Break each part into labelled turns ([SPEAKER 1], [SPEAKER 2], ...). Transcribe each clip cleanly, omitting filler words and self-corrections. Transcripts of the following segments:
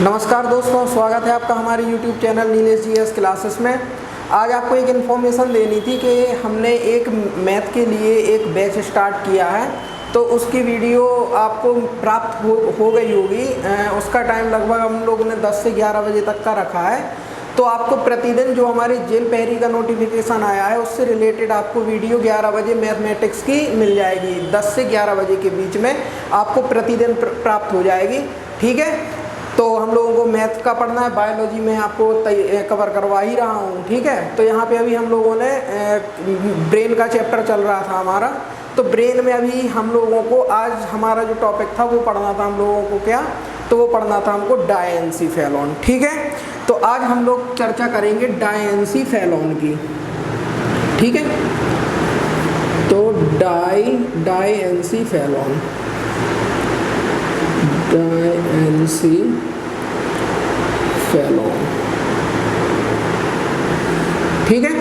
[SPEAKER 1] नमस्कार दोस्तों, स्वागत है आपका हमारे YouTube channel Nilesh GS classes में। आज आपको एक इन्फॉर्मेशन देनी थी कि हमने एक मैथ के लिए एक बैच स्टार्ट किया है, तो उसकी वीडियो आपको प्राप्त हो गई होगी। उसका टाइम लगभग हम लोगों ने 10 से 11 बजे तक का रखा है। तो आपको प्रतिदिन जो हमारे जेल पैरी का नोटिफिकेशन आया है उससे रिलेटेड आपको वीडियो 11 बजे मैथमेटिक्स की मिल जाएगी। 10 से 11 बजे के बीच में आपको प्रतिदिन प्राप्त हो जाएगी। ठीक है, तो हम लोगों को मैथ का पढ़ना है, बायोलॉजी में आपको कवर करवा ही रहा हूँ। ठीक है, तो यहाँ पे अभी हम लोगों ने ब्रेन का चैप्टर चल रहा था हमारा, तो ब्रेन में अभी हम लोगों को आज हमारा जो टॉपिक था वो पढ़ना था हम लोगों को। क्या तो वो पढ़ना था हमको डायएनसीफेलॉन। ठीक है, तो आज हम लोग चर्चा करेंगे डायएनसीफेलॉन की। ठीक है, तो डायएनसीफेलॉन ठीक है।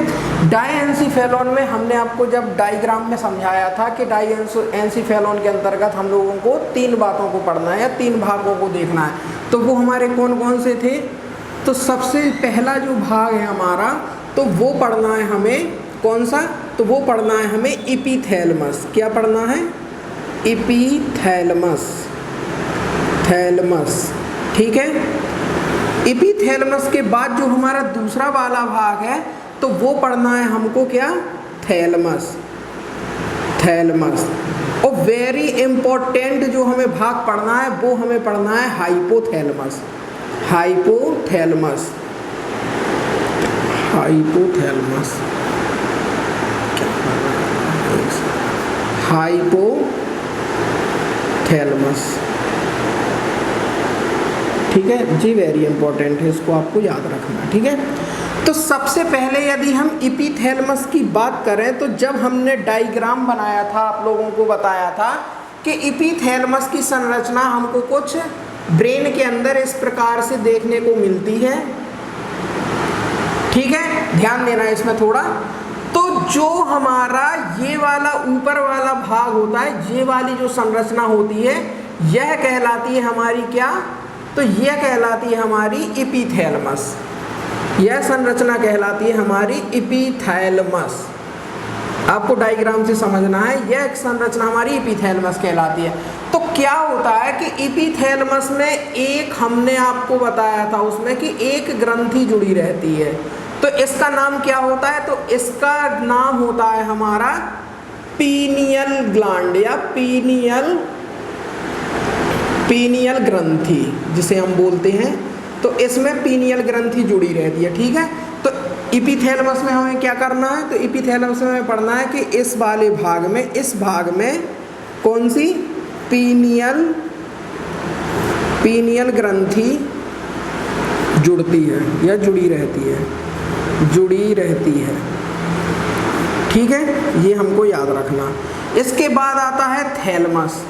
[SPEAKER 1] डायएनसीफेलॉन में हमने आपको जब डायग्राम में समझाया था कि डायएनसीफेलॉन के अंतर्गत हम लोगों को 3 बातों को पढ़ना है या 3 भागों को देखना है। तो वो हमारे कौन कौन से थे? तो सबसे पहला जो भाग है हमारा, तो वो पढ़ना है हमें कौन सा? तो वो पढ़ना है हमें एपिथैलेमस। क्या पढ़ना है? एपिथैलेमस। ठीक है, एपिथैलेमस के बाद जो हमारा दूसरा वाला भाग है तो वो पढ़ना है हमको क्या? थैलेमस। और वेरी इंपॉर्टेंट जो हमें भाग पढ़ना है वो हमें पढ़ना है हाइपोथैलेमस। ठीक है जी, वेरी इंपॉर्टेंट है, इसको आपको याद रखना। ठीक है, तो सबसे पहले यदि हम एपिथैलेमस की बात करें तो जब हमने डायग्राम बनाया था आप लोगों को बताया था कि एपिथैलेमस की संरचना हमको कुछ ब्रेन के अंदर इस प्रकार से देखने को मिलती है। ठीक है, ध्यान देना इसमें थोड़ा। तो जो हमारा ये वाला ऊपर वाला भाग होता है, ये वाली जो संरचना होती है, यह कहलाती है हमारी क्या? तो यह कहलाती है हमारी एपिथैलेमस। यह संरचना कहलाती है हमारी एपिथैलेमस। आपको डायग्राम से समझना है, यह संरचना हमारी एपिथैलेमस कहलाती है। तो क्या होता है कि एपिथैलेमस में एक हमने आपको बताया था उसमें कि एक ग्रंथि जुड़ी रहती है। तो इसका नाम क्या होता है? तो इसका नाम होता है हमारा पीनियल ग्लैंड या पीनियल ग्रंथि जिसे हम बोलते हैं। तो इसमें पीनियल ग्रंथि जुड़ी रहती है। ठीक है, तो एपिथैलेमस में हमें क्या करना है? तो एपिथैलेमस में हमें पढ़ना है कि इस वाले भाग में, इस भाग में कौन सी पीनियल ग्रंथि जुड़ती है या जुड़ी रहती है। ठीक है, ये हमको याद रखना। इसके बाद आता है थैलेमस।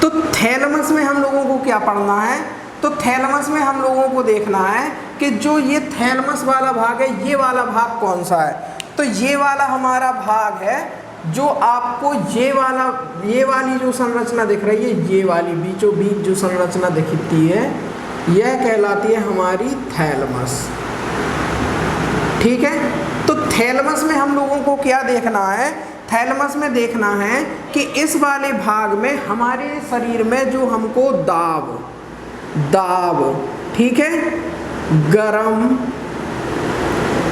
[SPEAKER 1] तो थैलेमस में हम लोगों को क्या पढ़ना है? तो थैलेमस में हम लोगों को देखना है कि जो ये थैलेमस वाला भाग है, ये वाला भाग कौन सा है? तो ये वाला हमारा भाग है जो आपको ये वाली जो संरचना दिख रही है, ये वाली बीचों बीच जो संरचना दिखती है, यह कहलाती है हमारी थैलेमस। ठीक है, तो थैलेमस में हम लोगों को क्या देखना है? थैलेमस में देखना है कि इस वाले भाग में हमारे शरीर में जो हमको दाब, ठीक है, गरम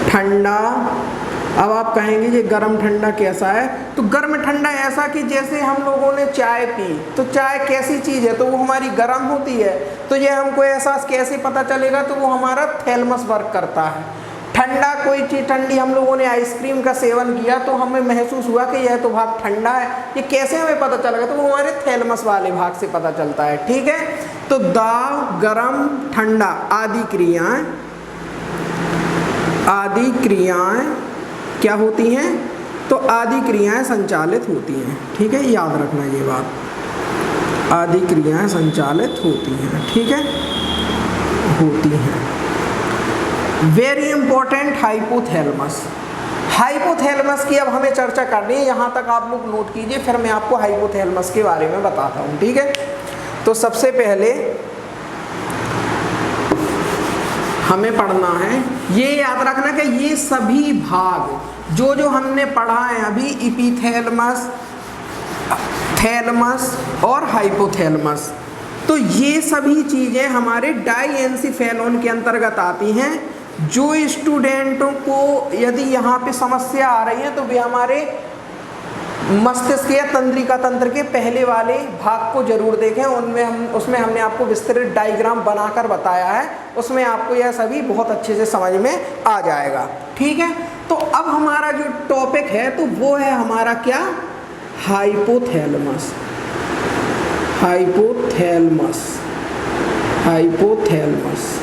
[SPEAKER 1] ठंडा। अब आप कहेंगे ये गरम ठंडा कैसा है? तो गर्म ठंडा ऐसा कि जैसे हम लोगों ने चाय पी, तो चाय कैसी चीज़ है? तो वो हमारी गर्म होती है। तो ये हमको एहसास कैसे पता चलेगा? तो वो हमारा थैलेमस वर्क करता है। ठंडा कोई चीज़ ठंडी, हम लोगों ने आइसक्रीम का सेवन किया तो हमें महसूस हुआ कि यह तो भाग ठंडा है, ये कैसे हमें पता चलेगा? तो वो हमारे थैलेमस वाले भाग से पता चलता है। ठीक है, तो दाब, गरम, ठंडा आदि क्रियाएं क्या होती हैं? तो आदि क्रियाएं संचालित होती हैं। ठीक है, याद रखना ये बात, आदि क्रियाएं संचालित होती हैं। ठीक है, होती हैं। वेरी इंपॉर्टेंट हाइपोथैलेमस की अब हमें चर्चा करनी है। यहाँ तक आप लोग नोट कीजिए, फिर मैं आपको हाइपोथैलेमस के बारे में बताता हूँ। ठीक है, तो सबसे पहले हमें पढ़ना है, ये याद रखना कि ये सभी भाग जो हमने पढ़ा है अभी, एपिथैलेमस, थैलेमस और हाइपोथैलेमस, तो ये सभी चीज़ें हमारे डाइएन्सिफेलोन के अंतर्गत आती हैं। जो स्टूडेंटों को यदि यहाँ पे समस्या आ रही है तो वे हमारे मस्तिष्क या तंत्रिका तंत्र के पहले वाले भाग को जरूर देखें, उसमें हमने आपको विस्तृत डायग्राम बनाकर बताया है, उसमें आपको यह सभी बहुत अच्छे से समझ में आ जाएगा। ठीक है, तो अब हमारा जो टॉपिक है तो वो है हमारा क्या, हाइपोथैलेमस। Hypothalamus, hypothalamus.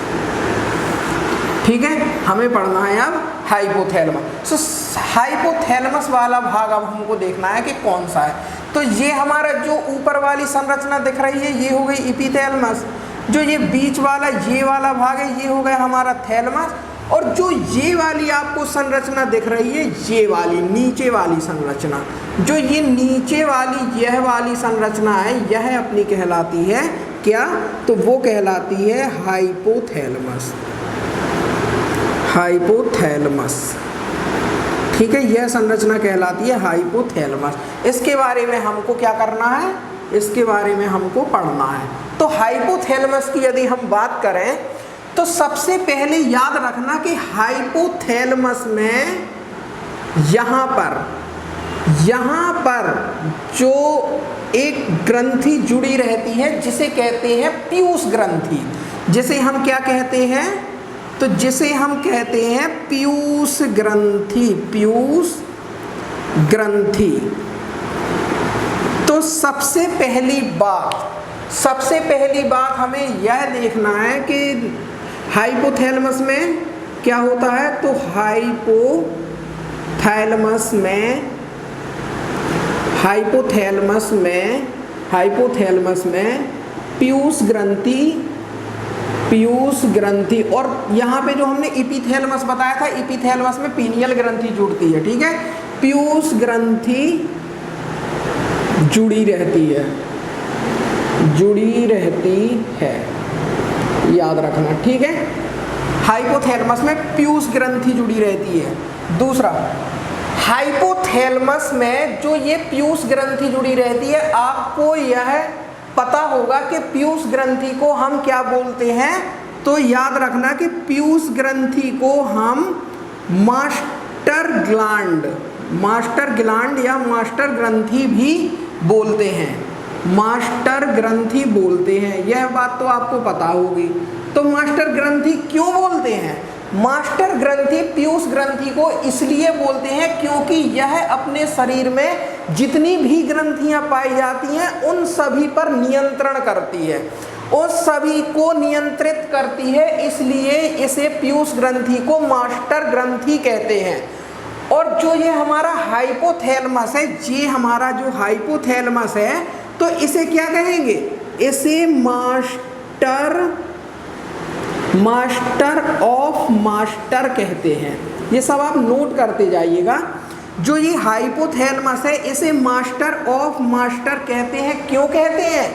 [SPEAKER 1] ठीक है, हमें पढ़ना है अब हाइपोथैलेमस। तो हाइपोथैलेमस वाला भाग अब हमको देखना है कि कौन सा है। तो ये हमारा जो ऊपर वाली संरचना दिख रही है ये हो गई एपिथैलेमस, जो ये बीच वाला ये वाला भाग है ये हो गया हमारा थैलेमस, और जो ये वाली आपको संरचना दिख रही है ये वाली नीचे वाली संरचना, जो ये नीचे वाली यह वाली संरचना है यह अपनी कहलाती है क्या, तो वो कहलाती है हाइपोथैलेमस। हाइपोथैलेमस, ठीक है, यह संरचना कहलाती है हाइपोथैलेमस। इसके बारे में हमको क्या करना है, इसके बारे में हमको पढ़ना है। तो हाइपोथैलेमस की यदि हम बात करें तो सबसे पहले याद रखना कि हाइपोथैलेमस में यहाँ पर जो एक ग्रंथि जुड़ी रहती है जिसे कहते हैं पीयूष ग्रंथि, जिसे हम क्या कहते हैं, तो जिसे हम कहते हैं पीयूष ग्रंथि, पीयूष ग्रंथि। तो सबसे पहली बात हमें यह देखना है कि हाइपोथैलेमस में क्या होता है, तो हाइपोथैलेमस में पीयूष ग्रंथि, और यहाँ पे जो हमने एपिथैलेमस बताया था, एपिथैलेमस में पीनियल ग्रंथि जुड़ती है। ठीक है, पीयूष ग्रंथि जुड़ी रहती है, याद रखना। ठीक है, हाइपोथैलेमस में पीयूष ग्रंथि जुड़ी रहती है। दूसरा, हाइपोथैलेमस में जो ये पीयूष ग्रंथि जुड़ी रहती है, आपको यह पता होगा कि पीयूष ग्रंथि को हम क्या बोलते हैं, तो याद रखना कि पीयूष ग्रंथि को हम मास्टर ग्लैंड या मास्टर ग्रंथि भी बोलते हैं, मास्टर ग्रंथि बोलते हैं। यह बात तो आपको पता होगी। तो मास्टर ग्रंथि क्यों बोलते हैं, मास्टर ग्रंथि पीयूष ग्रंथि को इसलिए बोलते हैं क्योंकि यह अपने शरीर में जितनी भी ग्रंथियां पाई जाती हैं उन सभी पर नियंत्रण करती है, उन सभी को नियंत्रित करती है, इसलिए इसे पीयूष ग्रंथि को मास्टर ग्रंथि कहते हैं। और जो ये हमारा हाइपोथैलेमस है, ये हमारा जो हाइपोथैलेमस है, तो इसे क्या कहेंगे, इसे मास्टर ऑफ मास्टर कहते हैं। ये सब आप नोट करते जाइएगा। जो ये हाइपोथैलेमस है इसे मास्टर ऑफ मास्टर कहते हैं। क्यों कहते हैं,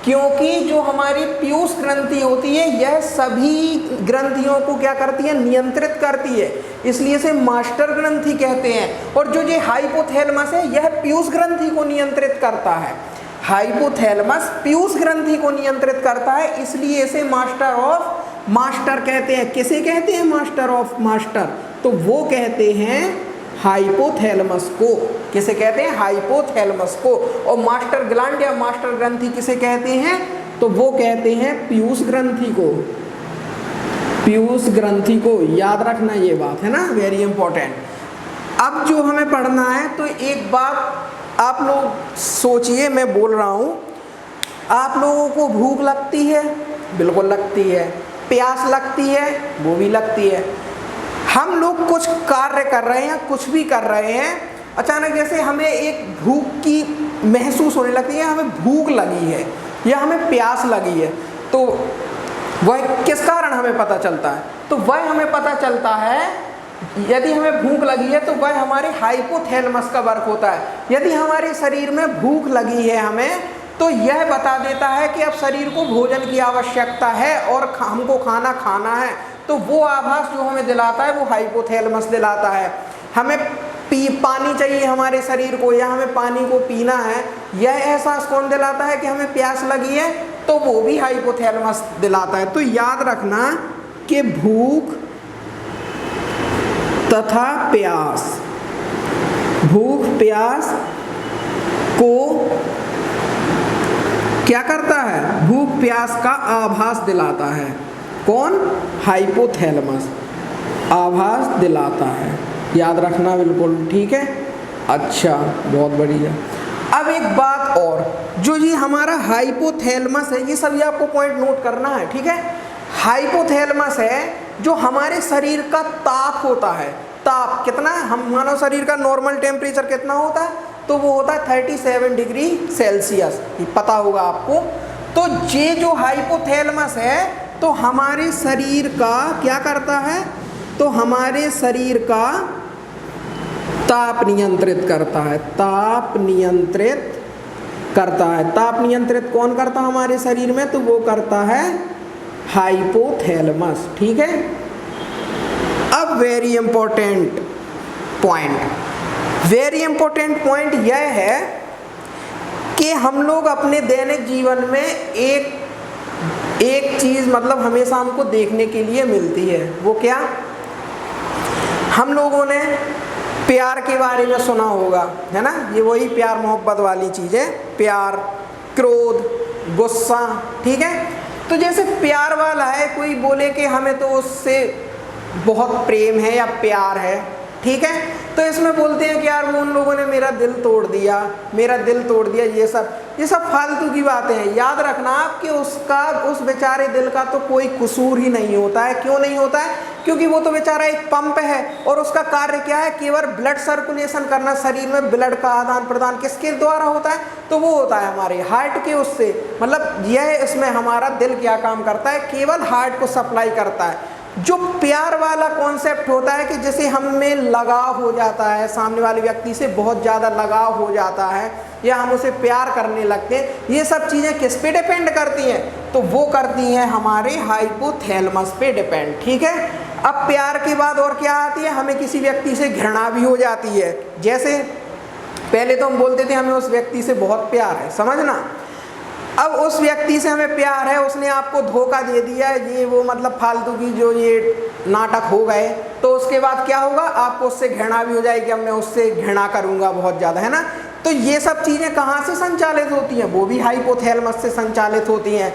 [SPEAKER 1] क्योंकि जो हमारी पीयूष ग्रंथि होती है यह सभी ग्रंथियों को क्या करती है, नियंत्रित करती है, इसलिए इसे मास्टर ग्रंथि कहते हैं। और जो ये हाइपोथैलेमस है यह पीयूष ग्रंथि को नियंत्रित करता है, हाइपोथैलेमस पीयूष ग्रंथि को नियंत्रित करता है, इसलिए इसे मास्टर ऑफ मास्टर कहते हैं। किसे कहते हैं मास्टर ऑफ मास्टर, तो वो कहते हैं हाइपोथैलेमस को। किसे कहते हैं, हाइपोथैलेमस को। और मास्टर ग्लैंड या मास्टर ग्रंथि किसे कहते हैं, तो वो कहते हैं पीयूष ग्रंथि को, पीयूष ग्रंथि को। याद रखना ये बात है ना, वेरी इंपॉर्टेंट। अब जो हमें पढ़ना है, तो एक बात आप लोग सोचिए, मैं बोल रहा हूँ, आप लोगों को भूख लगती है, बिल्कुल लगती है, प्यास लगती है, वो भी लगती है। हम लोग कुछ कार्य कर रहे हैं, कुछ भी कर रहे हैं, अचानक जैसे हमें एक भूख की महसूस होने लगती है, हमें भूख लगी है या हमें प्यास लगी है, तो वह किस कारण हमें पता चलता है, तो वह हमें पता चलता है, यदि हमें भूख लगी है तो वह हमारे हाइपोथैलेमस का वर्क होता है। यदि हमारे शरीर में भूख लगी है हमें, तो यह बता देता है कि अब शरीर को भोजन की आवश्यकता है और हमको खाना खाना है, तो वो आभास जो हमें दिलाता है वो हाइपोथैलेमस दिलाता है। हमें पानी चाहिए हमारे शरीर को, या हमें पानी को पीना है, यह एहसास कौन दिलाता है कि हमें प्यास लगी है, तो वो भी हाइपोथैलेमस दिलाता है। तो याद रखना कि भूख तथा प्यास, भूख प्यास को क्या करता है, भूख प्यास का आभास दिलाता है। कौन? हाइपोथैलेमस आभास दिलाता है, याद रखना बिल्कुल, ठीक है। अच्छा, बहुत बढ़िया। अब एक बात और, जो ये हमारा हाइपोथैलेमस है, ये सभी आपको पॉइंट नोट करना है, ठीक है। हाइपोथैलेमस है जो हमारे शरीर का ताप होता है। ताप कितना, हम मानव शरीर का नॉर्मल टेम्परेचर कितना होता है, तो वो होता है 37 डिग्री सेल्सियस, पता होगा आपको। तो ये जो हाइपोथैलेमस है तो हमारे शरीर का क्या करता है, तो हमारे शरीर का ताप नियंत्रित करता है, ताप नियंत्रित करता है। ताप नियंत्रित कौन करता है हमारे शरीर में, तो वो करता है हाइपोथैलेमस, ठीक है। अब very important point, very important point यह है कि हम लोग अपने दैनिक जीवन में एक चीज़ मतलब हमेशा हमको देखने के लिए मिलती है, वो क्या, हम लोगों ने प्यार के बारे में सुना होगा, है ना। ये वही प्यार मोहब्बत वाली चीज़ें, प्यार, क्रोध, गुस्सा, ठीक है। तो जैसे प्यार वाला है, कोई बोले कि हमें तो उससे बहुत प्रेम है या प्यार है, ठीक है, तो इसमें बोलते हैं कि यार वो उन लोगों ने मेरा दिल तोड़ दिया, मेरा दिल तोड़ दिया, ये सब फालतू की बातें हैं। याद रखना आप कि उस बेचारे दिल का तो कोई कसूर ही नहीं होता है। क्यों नहीं होता है? क्योंकि वो तो बेचारा एक पंप है और उसका कार्य क्या है, केवल ब्लड सर्कुलेशन करना, शरीर में ब्लड का आदान प्रदान किसके द्वारा होता है, तो वो होता है हमारे हार्ट के उससे। मतलब यह इसमें हमारा दिल क्या काम करता है, केवल हार्ट को सप्लाई करता है। जो प्यार वाला कॉन्सेप्ट होता है कि जैसे हम में लगाव हो जाता है, सामने वाले व्यक्ति से बहुत ज़्यादा लगाव हो जाता है या हम उसे प्यार करने लगते हैं, ये सब चीज़ें किस पे डिपेंड करती हैं, तो वो करती हैं हमारे हाइपोथैलेमस पे डिपेंड, ठीक है। अब प्यार के बाद और क्या आती है, हमें किसी व्यक्ति से घृणा भी हो जाती है। जैसे पहले तो हम बोलते थे हमें उस व्यक्ति से बहुत प्यार है, समझना। अब उस व्यक्ति से हमें प्यार है, उसने आपको धोखा दे दिया, ये वो मतलब फालतू की जो ये नाटक हो गए, तो उसके बाद क्या होगा, आपको उससे घृणा भी हो जाएगी, अब मैं उससे घृणा करूँगा बहुत ज़्यादा, है ना। तो ये सब चीज़ें कहाँ से संचालित होती हैं, वो भी हाइपोथैलेमस से संचालित होती हैं।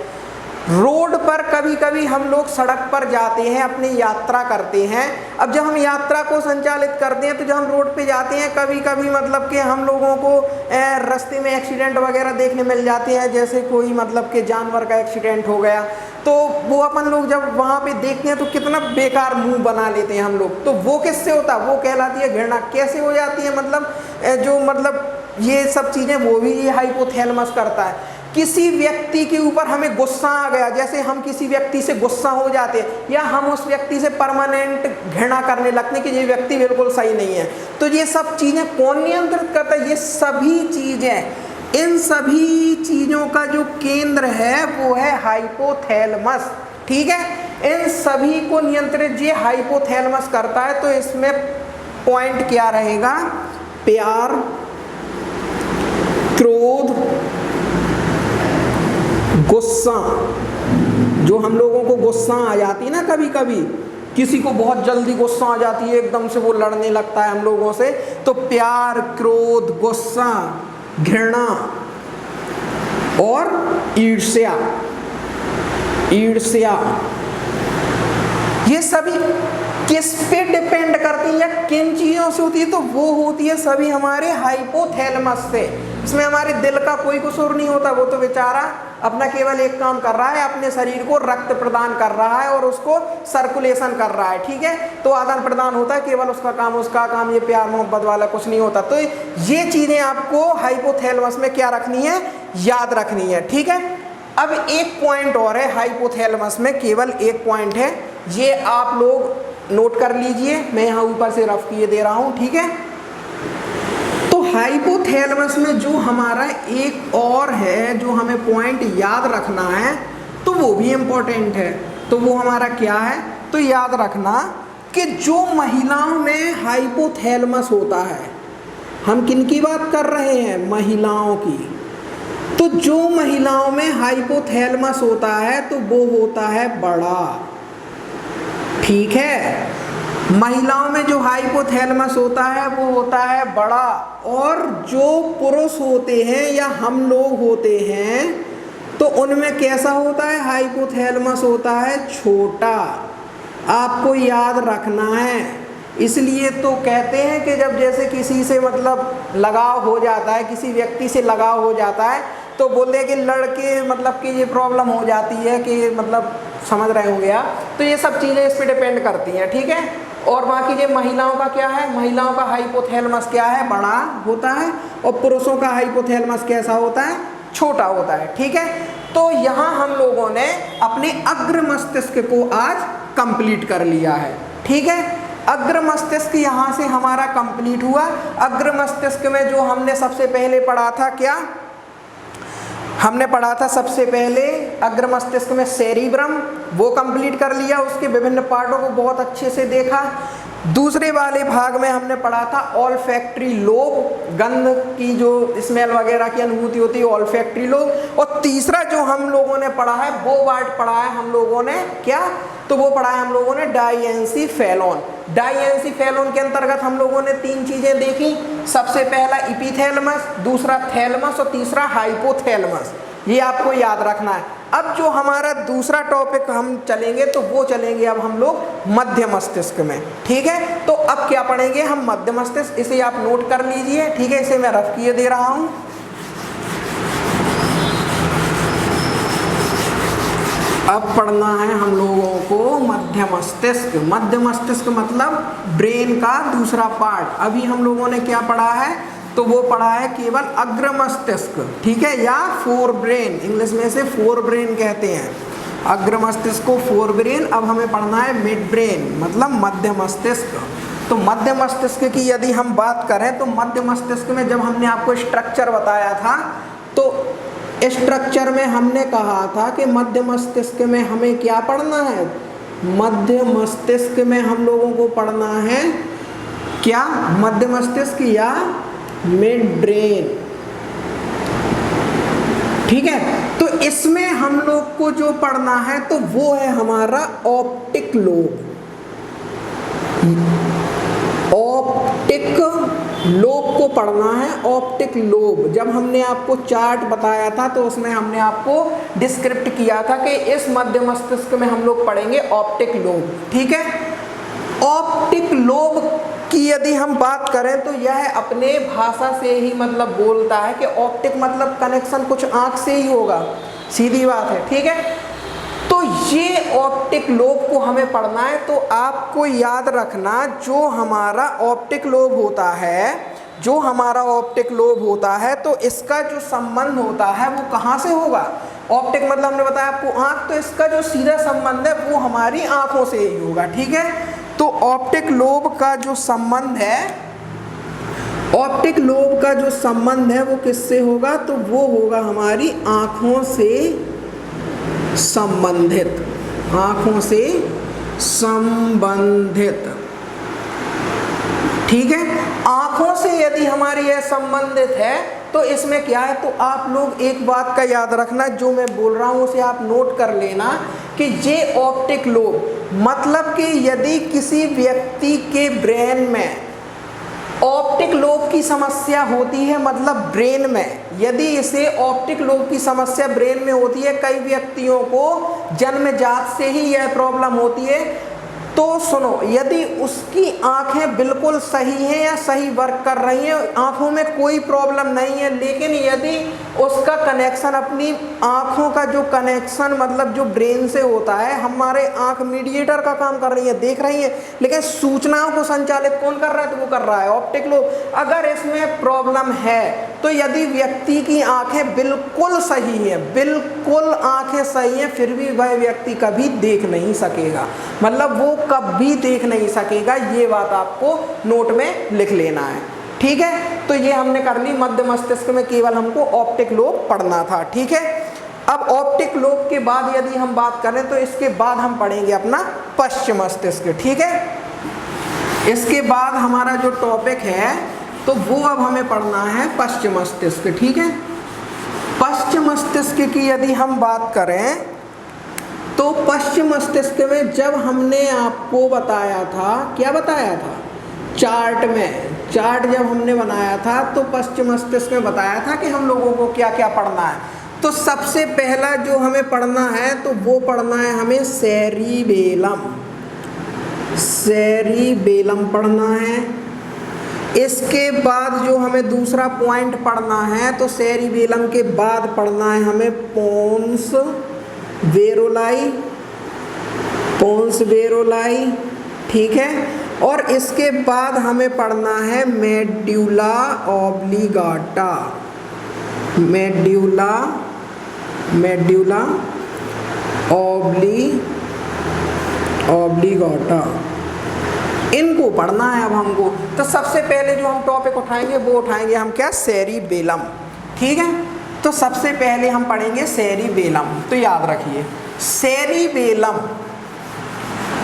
[SPEAKER 1] रोड पर कभी कभी हम लोग सड़क पर जाते हैं, अपनी यात्रा करते हैं। अब जब हम यात्रा को संचालित करते हैं तो जब हम रोड पे जाते हैं कभी कभी मतलब कि हम लोगों को रास्ते में एक्सीडेंट वगैरह देखने मिल जाते हैं। जैसे कोई मतलब कि जानवर का एक्सीडेंट हो गया तो वो अपन लोग जब वहाँ पे देखते हैं तो कितना बेकार मुंह बना लेते हैं हम लोग। तो वो किससे होता है, वो कहलाती है घृणा। कैसे हो जाती है, मतलब ये सब चीज़ें वो भी ये हाइपोथैलेमस करता है। किसी व्यक्ति के ऊपर हमें गुस्सा आ गया, जैसे हम किसी व्यक्ति से गुस्सा हो जाते हैं या हम उस व्यक्ति से परमानेंट घृणा करने लगते हैं कि ये व्यक्ति बिल्कुल सही नहीं है, तो ये सब चीज़ें कौन नियंत्रित करता है, ये सभी चीज़ें, इन सभी चीज़ों का जो केंद्र है वो है हाइपोथैलेमस, ठीक है। इन सभी को नियंत्रित ये हाइपोथैलेमस करता है। तो इसमें पॉइंट क्या रहेगा, प्यार, क्रोध, गुस्सा। जो हम लोगों को गुस्सा आ जाती है ना, कभी कभी किसी को बहुत जल्दी गुस्सा आ जाती है, एकदम से वो लड़ने लगता है हम लोगों से, तो प्यार, क्रोध, गुस्सा, घृणा और ईर्ष्या, ये सभी किस पे डिपेंड करती है या किन चीज़ों से होती है, तो वो होती है सभी हमारे हाइपोथैलेमस से। इसमें हमारे दिल का कोई कसूर नहीं होता, वो तो बेचारा अपना केवल एक काम कर रहा है, अपने शरीर को रक्त प्रदान कर रहा है और उसको सर्कुलेशन कर रहा है, ठीक है। तो आदान प्रदान होता है, केवल उसका काम ये प्यार मोहब्बत वाला कुछ नहीं होता। तो ये चीज़ें आपको हाइपोथैलेमस में क्या रखनी है, याद रखनी है, ठीक है। अब एक पॉइंट और है हाइपोथैलेमस में, केवल एक पॉइंट है, ये आप लोग नोट कर लीजिए, मैं यहाँ ऊपर से रफ किए दे रहा हूँ, ठीक है। तो हाइपोथैलेमस में जो हमारा एक और है जो हमें पॉइंट याद रखना है, तो वो भी इम्पोर्टेंट है। तो वो हमारा क्या है, तो याद रखना कि जो महिलाओं में हाइपोथैलेमस होता है, हम किन की बात कर रहे हैं, महिलाओं की, तो जो महिलाओं में हाइपोथैलेमस होता है तो वो होता है बड़ा, ठीक है। महिलाओं में जो हाइपोथैलेमस होता है वो होता है बड़ा, और जो पुरुष होते हैं या हम लोग होते हैं तो उनमें कैसा होता है, हाइपोथैलेमस होता है छोटा। आपको याद रखना है। इसलिए तो कहते हैं कि जब जैसे किसी से मतलब लगाव हो जाता है, किसी व्यक्ति से लगाव हो जाता है, तो बोलते हैं कि लड़के मतलब कि ये प्रॉब्लम हो जाती है कि मतलब समझ रहे होंगे आप, तो ये सब चीज़ें इस पे डिपेंड करती हैं, ठीक है। और बाकी ये महिलाओं का क्या है, महिलाओं का हाइपोथैलेमस क्या है, बड़ा होता है, और पुरुषों का हाइपोथैलेमस कैसा होता है, छोटा होता है, ठीक है। तो यहाँ हम लोगों ने अपने अग्र मस्तिष्क को आज कंप्लीट कर लिया है, ठीक है। अग्र मस्तिष्क यहाँ से हमारा कंप्लीट हुआ। अग्र मस्तिष्क में जो हमने सबसे पहले पढ़ा था, क्या हमने पढ़ा था सबसे पहले, अग्र मस्तिष्क में सेरिब्रम, वो कंप्लीट कर लिया, उसके विभिन्न पार्टों को बहुत अच्छे से देखा। दूसरे वाले भाग में हमने पढ़ा था ऑल्फैक्टरी लोब, गंध की जो स्मेल वगैरह की अनुभूति होती है, ऑल्फैक्टरी लोब। और तीसरा जो हम लोगों ने पढ़ा है वो पार्ट पढ़ा है हम लोगों ने, क्या, तो वो पढ़ा है हम लोगों ने डाइएंसीफेलोन। डाइएंसीफेलोन के अंतर्गत हम लोगों ने तीन चीजें देखी, सबसे पहला इपीथैलेमस, दूसरा थैलेमस और तीसरा हाइपोथैलेमस, ये आपको याद रखना है। अब जो हमारा दूसरा टॉपिक हम चलेंगे तो वो चलेंगे अब हम लोग मध्य मस्तिष्क में, ठीक है। तो अब क्या पढ़ेंगे हम, मध्य मस्तिष्क, इसे आप नोट कर लीजिए, ठीक है, इसे मैं रफ किए दे रहा हूं। अब पढ़ना है हम लोगों को मध्य मस्तिष्क। मध्य मस्तिष्क मतलब ब्रेन का दूसरा पार्ट। अभी हम लोगों ने क्या पढ़ा है, तो वो पढ़ा है केवल अग्र मस्तिष्क, ठीक है, या फोर ब्रेन, इंग्लिश में से फोर ब्रेन कहते हैं, अग्र मस्तिष्क को फोर ब्रेन। अब हमें पढ़ना है मिड ब्रेन, मतलब मध्य मस्तिष्क। तो मध्य मस्तिष्क की यदि हम बात करें तो मध्य मस्तिष्क में जब हमने आपको स्ट्रक्चर बताया था, तो स्ट्रक्चर में हमने कहा था कि मध्य मस्तिष्क में हमें क्या पढ़ना है, मध्य मस्तिष्क में हम लोगों को पढ़ना है क्या, मध्य मस्तिष्क या मिड ब्रेन, ठीक है। तो इसमें हम लोग को जो पढ़ना है तो वो है हमारा ऑप्टिक लोब। ऑप्टिक लोब को पढ़ना है, ऑप्टिक लोब। जब हमने आपको चार्ट बताया था तो उसमें हमने आपको डिस्क्रिप्ट किया था कि इस मध्य मस्तिष्क में हम लोग पढ़ेंगे ऑप्टिक लोब, ठीक है। ऑप्टिक लोब की यदि हम बात करें तो यह अपने भाषा से ही मतलब बोलता है कि ऑप्टिक मतलब कनेक्शन कुछ आंख से ही होगा, सीधी बात है, ठीक है। तो ये ऑप्टिक लोब को हमें पढ़ना है। तो आपको याद रखना, जो हमारा ऑप्टिक लोब होता है, जो हमारा ऑप्टिक लोब होता है, तो इसका जो संबंध होता है वो कहाँ से होगा, ऑप्टिक मतलब हमने बताया आपको आँख, तो इसका जो सीधा संबंध है वो हमारी आँखों से ही होगा, ठीक है। तो ऑप्टिक लोब का जो संबंध है, ऑप्टिक लोब का जो संबंध है वो किससे होगा, तो वो होगा हमारी आँखों से संबंधित, आँखों से संबंधित, ठीक है। आँखों से यदि हमारी यह संबंधित है तो इसमें क्या है, तो आप लोग एक बात का याद रखना, जो मैं बोल रहा हूँ उसे आप नोट कर लेना कि ये ऑप्टिक लोब मतलब कि यदि किसी व्यक्ति के ब्रेन में ऑप्टिक लोब की समस्या होती है, मतलब ब्रेन में यदि इसे ऑप्टिक लोब की समस्या ब्रेन में होती है, कई व्यक्तियों को जन्मजात से ही यह प्रॉब्लम होती है, तो सुनो, यदि उसकी आंखें बिल्कुल सही हैं या सही वर्क कर रही हैं, आंखों में कोई प्रॉब्लम नहीं है, लेकिन यदि उसका कनेक्शन, अपनी आंखों का जो कनेक्शन मतलब जो ब्रेन से होता है, हमारे आंख मीडिएटर का काम कर रही है, देख रही है, लेकिन सूचनाओं को संचालित कौन कर रहा है, तो वो कर रहा है ऑप्टिक लोब। अगर इसमें प्रॉब्लम है तो यदि व्यक्ति की आंखें बिल्कुल सही हैं, बिल्कुल आंखें सही हैं, फिर भी वह व्यक्ति कभी देख नहीं सकेगा, मतलब वो कभी देख नहीं सकेगा। ये बात आपको नोट में लिख लेना है, ठीक है। तो ये हमने कर ली, मध्य मस्तिष्क में केवल हमको ऑप्टिक लोब पढ़ना था, ठीक है। अब ऑप्टिक लोब के बाद यदि हम बात करें तो इसके बाद हम पढ़ेंगे अपना पश्च मस्तिष्क। ठीक है, इसके बाद हमारा जो टॉपिक है तो वो अब हमें पढ़ना है पश्च मस्तिष्क। ठीक है, पश्च मस्तिष्क की यदि हम बात करें तो पश्च मस्तिष्क में जब हमने आपको बताया था, क्या बताया था, चार्ट में, चार्ट जब हमने बनाया था तो पश्च मस्तिष्क में बताया था कि हम लोगों को क्या क्या पढ़ना है। तो सबसे पहला जो हमें पढ़ना है तो वो पढ़ना है हमें सेरिबेलम, सेरिबेलम पढ़ना है। इसके बाद जो हमें दूसरा पॉइंट पढ़ना है तो सेरिबेलम के बाद पढ़ना है हमें पोन्स वेरोलाई, पोन्स वेरोलाई। ठीक है, और इसके बाद हमें पढ़ना है मेड्यूला ऑब्लिगाटा, मेड्यूला, मेड्यूला ऑब्लिगाटा, इनको पढ़ना है अब हमको। तो सबसे पहले जो हम टॉपिक उठाएंगे वो उठाएंगे हम क्या, सेरिबेलम। ठीक है, तो सबसे पहले हम पढ़ेंगे सेरिबेलम। तो याद रखिए सेरिबेलम,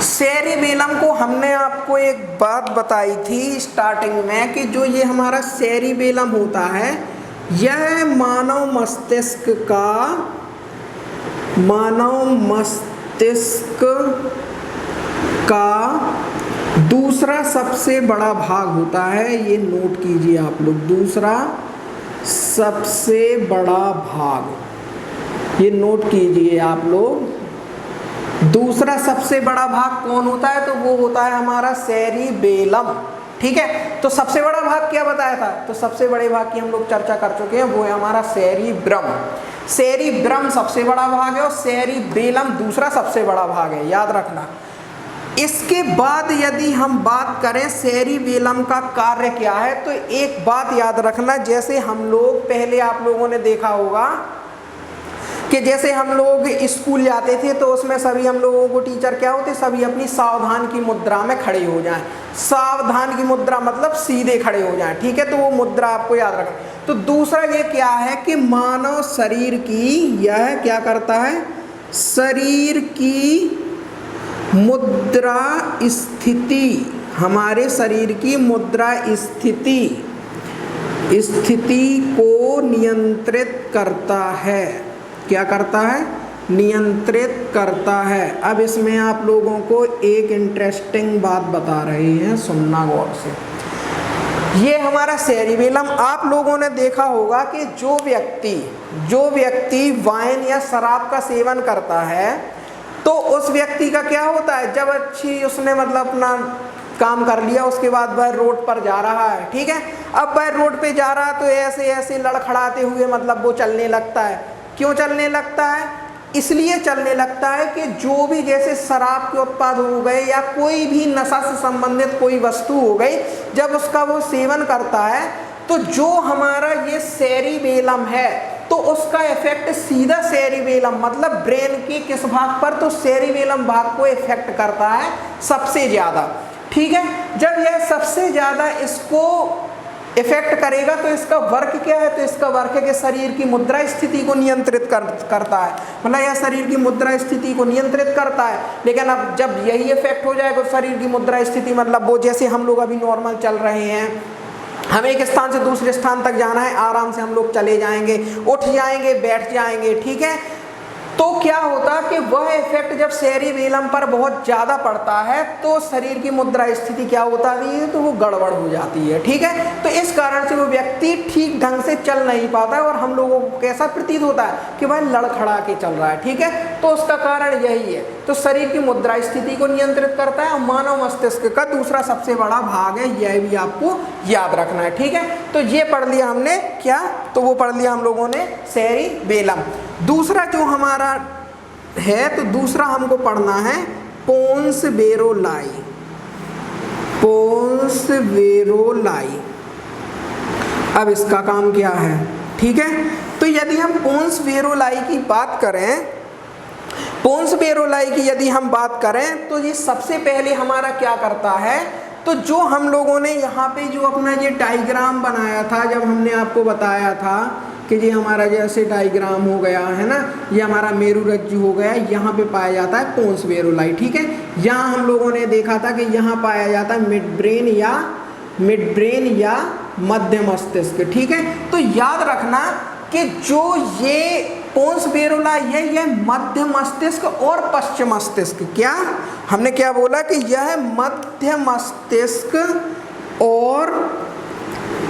[SPEAKER 1] सेरिबेलम को हमने आपको एक बात बताई थी स्टार्टिंग में कि जो ये हमारा सेरिबेलम होता है यह मानव मस्तिष्क का, मानव मस्तिष्क का दूसरा सबसे बड़ा भाग होता है। ये नोट कीजिए आप लोग, दूसरा सबसे बड़ा भाग, ये नोट कीजिए आप लोग। दूसरा सबसे बड़ा भाग कौन होता है, तो वो होता है हमारा सेरिबेलम। ठीक है, तो सबसे बड़ा भाग क्या बताया था, तो सबसे बड़े भाग की हम लोग चर्चा कर चुके हैं, वो है हमारा सेरिब्रम। सेरिब्रम सबसे बड़ा भाग है और सेरिबेलम दूसरा सबसे बड़ा भाग है, याद रखना। इसके बाद यदि हम बात करें सेरिबेलम का कार्य क्या है, तो एक बात याद रखना, जैसे हम लोग पहले आप लोगों ने देखा होगा कि जैसे हम लोग स्कूल जाते थे तो उसमें सभी हम लोगों को टीचर क्या होते, सभी अपनी सावधान की मुद्रा में खड़े हो जाएं। सावधान की मुद्रा मतलब सीधे खड़े हो जाएं। ठीक है, तो वो मुद्रा आपको याद रखना। तो दूसरा ये क्या है कि मानव शरीर की, यह क्या करता है, शरीर की मुद्रा स्थिति, हमारे शरीर की मुद्रा स्थिति को नियंत्रित करता है। क्या करता है, नियंत्रित करता है। अब इसमें आप लोगों को एक इंटरेस्टिंग बात बता रहे हैं, सुनना गौर से। ये हमारा सेरिबेलम, आप लोगों ने देखा होगा कि जो व्यक्ति वाइन या शराब का सेवन करता है तो उस व्यक्ति का क्या होता है, जब अच्छी उसने मतलब अपना काम कर लिया उसके बाद वह रोड पर जा रहा है। ठीक है, अब वह रोड पे जा रहा है तो ऐसे ऐसे लड़खड़ाते हुए मतलब वो चलने लगता है। क्यों चलने लगता है, इसलिए चलने लगता है कि जो भी जैसे शराब के उत्पाद हो गए या कोई भी नशा से संबंधित कोई वस्तु हो गई, जब उसका वो सेवन करता है तो जो हमारा ये सेरिबेलम है तो उसका इफेक्ट सीधा सेरिबेलम मतलब ब्रेन के किस भाग पर, तो सेरिबेलम भाग को इफेक्ट करता है सबसे ज़्यादा। ठीक है, जब यह सबसे ज़्यादा इसको इफेक्ट करेगा तो इसका वर्क क्या है, तो इसका वर्क है कि शरीर की मुद्रा स्थिति को नियंत्रित करता है, मतलब यह शरीर की मुद्रा स्थिति को नियंत्रित करता है। लेकिन अब जब यही इफेक्ट हो जाएगा तो शरीर की मुद्रा स्थिति मतलब वो जैसे हम लोग अभी नॉर्मल चल रहे हैं, हमें एक स्थान से दूसरे स्थान तक जाना है, आराम से हम लोग चले जाएंगे, उठ जाएंगे, बैठ जाएंगे। ठीक है, तो क्या होता कि वह इफेक्ट जब सेरिबेलम पर बहुत ज़्यादा पड़ता है तो शरीर की मुद्रा स्थिति क्या होता है, तो वो गड़बड़ हो जाती है। ठीक है, तो इस कारण से वो व्यक्ति ठीक ढंग से चल नहीं पाता है और हम लोगों को कैसा प्रतीत होता है कि वह लड़खड़ा के चल रहा है। ठीक है, तो उसका कारण यही है। तो शरीर की मुद्रा स्थिति को नियंत्रित करता है और मानव मस्तिष्क का दूसरा सबसे बड़ा भाग है, यह भी आपको याद रखना है। ठीक है, तो ये पढ़ लिया हमने क्या, तो वो पढ़ लिया हम लोगों ने सेरिबेलम। दूसरा जो हमारा है तो दूसरा हमको पढ़ना है पोन्स वेरोलाई, पोन्स वेरोलाई। अब इसका काम क्या है, ठीक है, तो यदि हम पोन्स वेरोलाई की बात करें, पोन्स वेरोलाई की यदि हम बात करें तो ये सबसे पहले हमारा क्या करता है, तो जो हम लोगों ने यहाँ पे जो अपना ये डायग्राम बनाया था, जब हमने आपको बताया था कि ये हमारा जैसे डायग्राम हो गया है ना, ये हमारा मेरुरज्जु हो गया, यहाँ पे पाया जाता है पोन्स वेरुलाई। ठीक है, यहाँ हम लोगों ने देखा था कि यहाँ पाया जाता है मिड ब्रेन या मध्य मस्तिष्क। ठीक है, तो याद रखना कि जो ये पोन्स वेरुलाई है यह मध्य मस्तिष्क और पश्चिम मस्तिष्क, क्या हमने क्या बोला कि यह मध्य मस्तिष्क और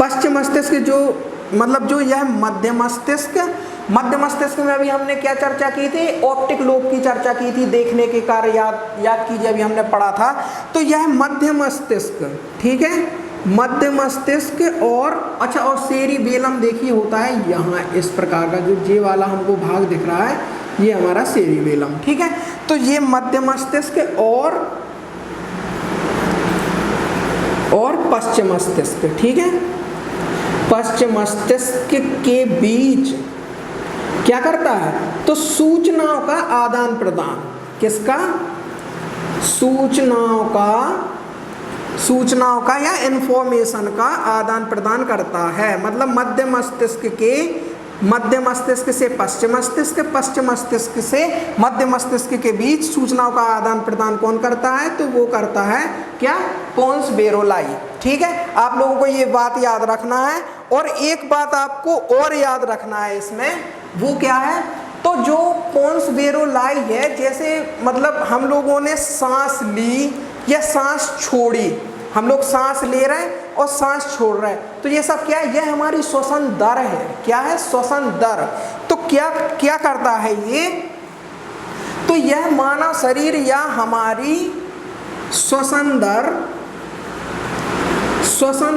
[SPEAKER 1] पश्चिम मस्तिष्क, जो मतलब जो यह मध्य मस्तिष्क में अभी हमने क्या चर्चा की थी, ऑप्टिक लोब की चर्चा की थी, देखने के कार्य याद कीजिए, अभी हमने पढ़ा था। तो यह मध्य मस्तिष्क, ठीक है, मध्य मस्तिष्क और अच्छा, और सेरिबेलम देखिए होता है यहाँ इस प्रकार का, जो ये वाला हमको भाग दिख रहा है ये हमारा सेरिबेलम। ठीक है, तो ये मध्य मस्तिष्क और पश्चिम मस्तिष्क, ठीक है, पश्चिम मस्तिष्क के बीच क्या करता है, तो सूचनाओं का आदान प्रदान, किसका, सूचनाओं का या इंफॉर्मेशन का आदान प्रदान करता है। मतलब मध्य मस्तिष्क से पश्चिम मस्तिष्क से मध्य मस्तिष्क के बीच सूचनाओं का आदान प्रदान कौन करता है, तो वो करता है क्या, पोन्स वेरुलाई। ठीक है, आप लोगों को ये बात याद रखना है। और एक बात आपको और याद रखना है इसमें, वो क्या है, तो जो पोन्स वेरुलाई है, जैसे मतलब हम लोगों ने सांस ली या सांस छोड़ी, हम लोग सांस ले रहे हैं और सांस छोड़ रहे हैं, तो ये सब क्या है, यह हमारी श्वसन दर है। क्या है, श्वसन दर। तो क्या करता है ये, तो यह मानव शरीर या हमारी श्वसन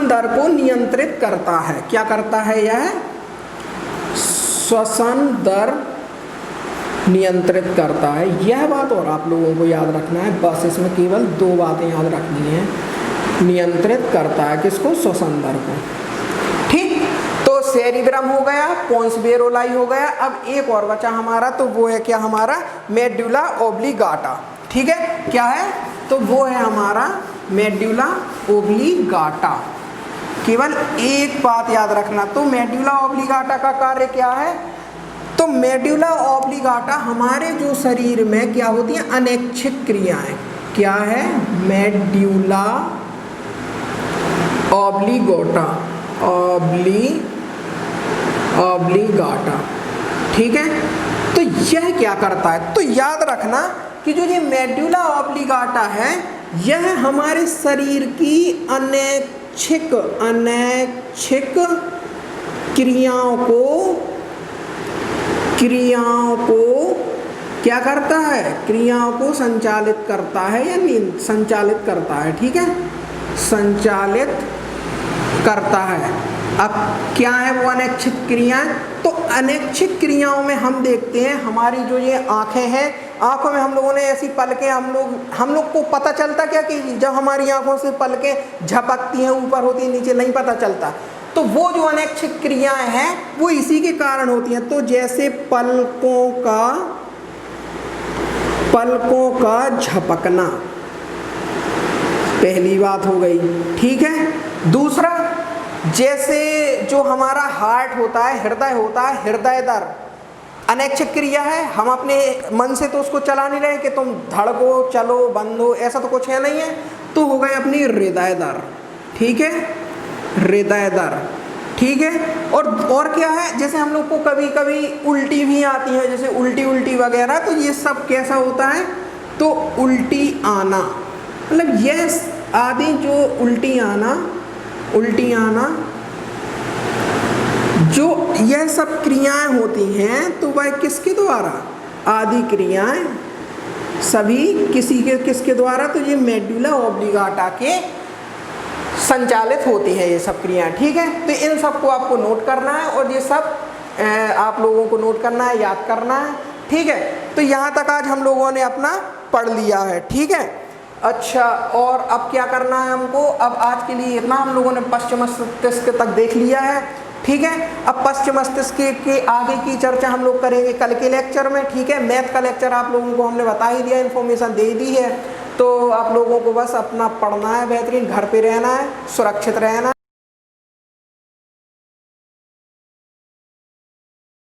[SPEAKER 1] दर को नियंत्रित करता है। क्या करता है, यह श्वसन दर नियंत्रित करता है। यह बात और आप लोगों को याद रखना है, बस इसमें केवल 2 बातें याद रखनी है। नियंत्रित करता है किसको, श्वसन दर को। ठीक, तो सेरिब्रम हो गया, पोन्स वेरुलाई हो गया। अब एक और बचा हमारा, तो वो है क्या, हमारा मेडुला ऑब्लिगाटा। ठीक है, क्या है, तो वो है हमारा मेडुला ऑब्लिगाटा। केवल एक बात याद रखना, तो मेडुला ऑब्लिगाटा का कार्य क्या है, तो मेडुला ऑब्लिगाटा हमारे जो शरीर में क्या होती है, अनैच्छिक क्रियाएं। क्या है, मेडुला ऑब्लिगाटा। ठीक है, तो यह क्या करता है, तो याद रखना कि जो ये मेडुला ऑब्लिगाटा है, यह हमारे शरीर की अनैच्छिक क्रियाओं को क्या करता है, क्रियाओं को संचालित करता है या संचालित करता है। ठीक है, संचालित करता है। अब क्या है वो अनैच्छिक क्रियाएं, तो अनैच्छिक क्रियाओं में हम देखते हैं हमारी जो ये आंखें हैं, आंखों में हम लोगों ने ऐसी पलकें, हम लोग को पता चलता क्या कि जब हमारी आंखों से पलकें झपकती हैं, ऊपर होती हैं, नीचे नहीं पता चलता, तो वो जो अनैच्छिक क्रियाएं हैं वो इसी के कारण होती हैं। तो जैसे पलकों का झपकना, पहली बात हो गई। ठीक है, दूसरा, जैसे जो हमारा हार्ट होता है, हृदय होता है, हृदय दर अनैच्छिक क्रिया है, हम अपने मन से तो उसको चला नहीं रहे कि तुम धड़को, चलो, बंद हो, ऐसा तो कुछ है नहीं है, तो हो गई अपनी हृदय दर। ठीक है, हृदय दर। ठीक है, और क्या है, जैसे हम लोग को कभी कभी उल्टी भी आती है, जैसे उल्टी वगैरह, तो ये सब कैसा होता है, तो उल्टी आना, मतलब यह आदि जो उल्टी आना जो यह सब क्रियाएं होती हैं, तो वह किसके द्वारा, आदि क्रियाएं सभी किसके द्वारा, तो ये मेडुला ऑब्लिगाटा के संचालित होती है ये सब क्रियाएं। ठीक है, तो इन सब को आपको नोट करना है और ये सब आप लोगों को नोट करना है, याद करना है। ठीक है, तो यहाँ तक आज हम लोगों ने अपना पढ़ लिया है। ठीक है, अच्छा, और अब क्या करना है हमको, अब आज के लिए इतना हम लोगों ने पश्चिम मस्तिष्क तक देख लिया है। ठीक है, अब पश्चिम मस्तिष्क के आगे की चर्चा हम लोग करेंगे कल के लेक्चर में। ठीक है, मैथ का लेक्चर आप लोगों को हमने बता ही दिया, इन्फॉर्मेशन दे दी है, तो आप लोगों को बस अपना पढ़ना है, बेहतरीन घर पे रहना है, सुरक्षित रहना